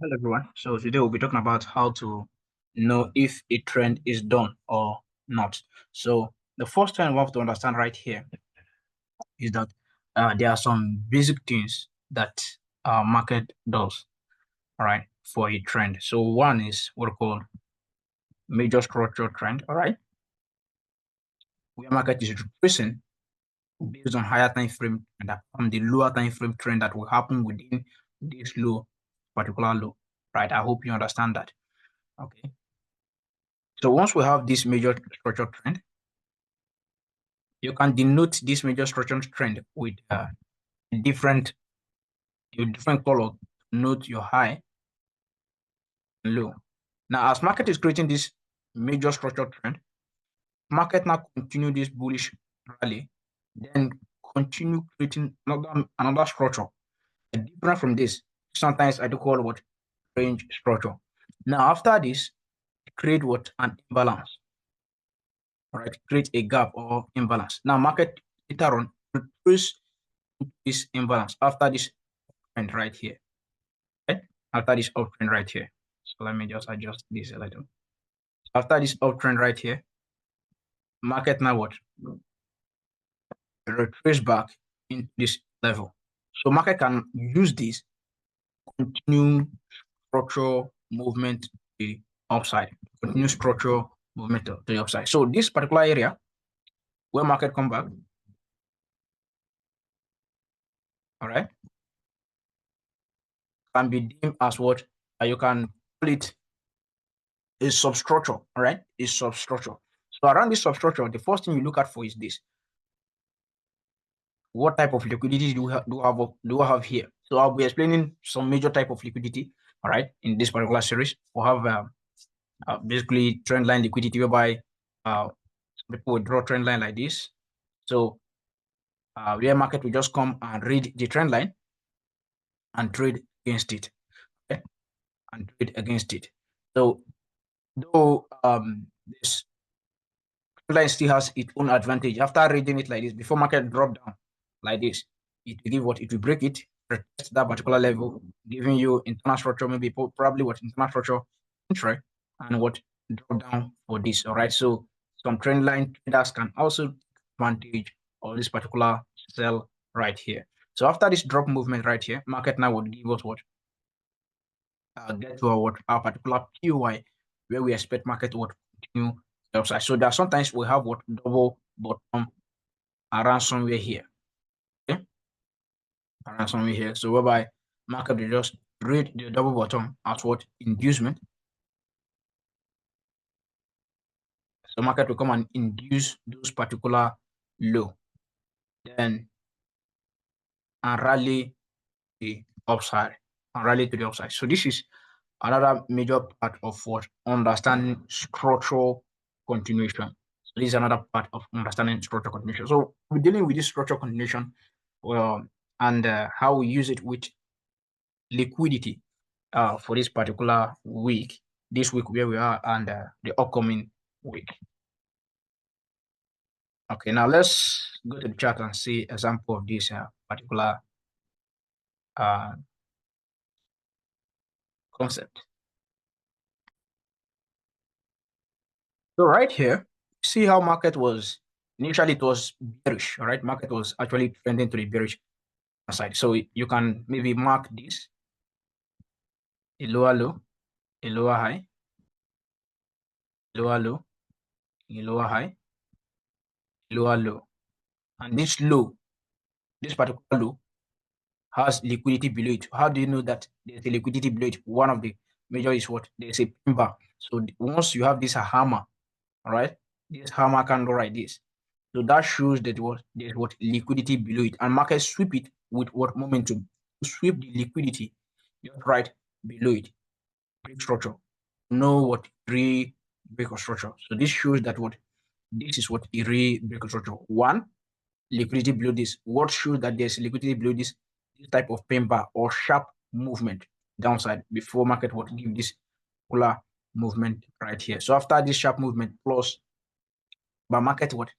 Hello everyone. So today we'll be talking about how to know if a trend is done or not. So the first thing we have to understand right here is that there are some basic things that market does, all right, for a trend. So one is what we call major structural trend, all right, where market is retracing based on higher time frame and from the lower time frame trend that will happen within this particular low, right? I hope you understand that. Okay. So once we have this major structural trend, you can denote this major structural trend with different color. Note your high and low. Now, as market is creating this major structural trend, market now continue this bullish rally, then continue creating another structure different from this. Sometimes I do call what range structure. Now, after this, create what an imbalance. All right, create a gap or imbalance. Now, market later on retrace this imbalance after this trend right here. Right? After this uptrend right here. So let me just adjust this a little. After this uptrend right here, market now what? Retrace back into this level. So market can use this continue structural movement to the upside, continue structural movement to the upside. So this particular area where market come back, all right, can be deemed as what you can call it a substructure, all right, a substructure. So around this substructure, the first thing you look at for is this. What type of liquidity do I have here? So I'll be explaining some major type of liquidity, all right, in this particular series. We'll have basically trend line liquidity, whereby people will draw trend line like this. So where market will just come and read the trend line and trade against it, okay? And trade against it. So though this line still has its own advantage. After reading it like this, before market drop down like this, it will give what it will break it, retest that particular level, giving you internal structure, maybe probably what internal structure entry and what drop down for this. All right. So some trend line traders can also take advantage of this particular sell right here. So after this drop movement right here, market now would give us what? Get to our particular POI where we expect market to continue the upside. So there are sometimes we have what double bottom around somewhere here. Okay, around somewhere here. So whereby market will just read the double bottom as what inducement. So market will come and induce those particular low, then and rally the upside and rally to the upside. So this is another major part of what understanding structural continuation. So this is another part of understanding structural continuation. So we're dealing with this structural continuation, and how we use it with liquidity for this particular week, this week where we are, and the upcoming week. Okay, now let's go to the chart and see example of this particular concept. So right here, see how market was initially, it was bearish. All right, market was actually trending to the bearish side. So you can maybe mark this a lower low, a lower high, lower low, a lower high, lower low, and this low, this particular low has liquidity below it. How do you know that there's a liquidity below it? One of the major is what there's a pin bar. So once you have this hammer, all right, this hammer candle like this, so that shows that there's what liquidity below it, and market sweep it with what momentum, sweep the liquidity just right below it, break structure. Know what break structure. So this shows that what this is what break structure. One, liquidity below this. What shows that there's liquidity below this type of pin bar or sharp movement downside before market would give this polar movement right here. So after this sharp movement plus, but market would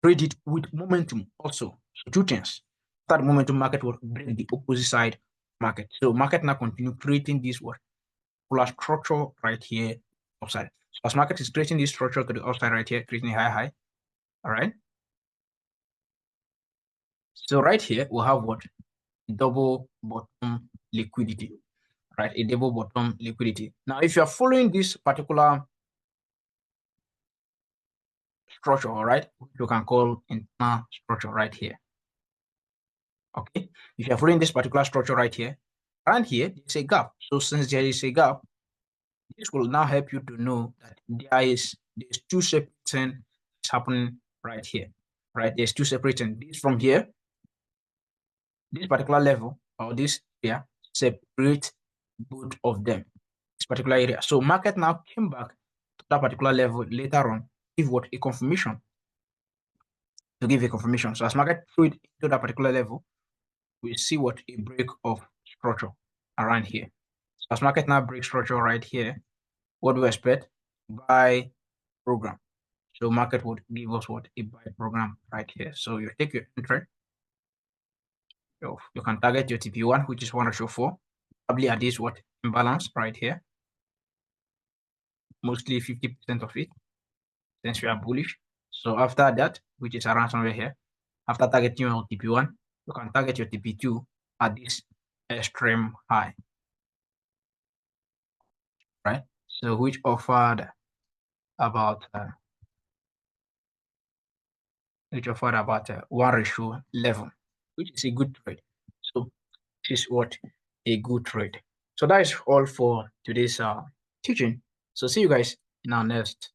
trade it with momentum also. So two things. That momentum market will break the opposite side market. So market now continue creating this what plus structure right here upside. So as market is creating this structure to the upside right here, creating a high. All right. So right here we'll have what double bottom liquidity, right? A double bottom liquidity. Now, if you are following this particular structure, all right, you can call internal structure right here. Okay, if you are following this particular structure right here, around here, there's a gap. So since there is a gap, this will now help you to know that there's two separate things happening right here, right? There's two separate things. This from here, this particular level or this area separate both of them, this particular area. So market now came back to that particular level later on, give what a confirmation to give a confirmation. So as market threw it into that particular level, we see what a break of structure around here. So as market now breaks structure right here, what do we expect? Buy program. So market would give us what a buy program right here. So you take your entry. You can target your TP1, which is 1/4, probably at this what imbalance right here. Mostly 50% of it, since we are bullish. So after that, which is around somewhere here, after targeting your TP1, you can target your TP2 at this extreme high, right? So which offered about 1/11, which is a good trade. So this is what a good trade. So that is all for today's teaching. So see you guys in our next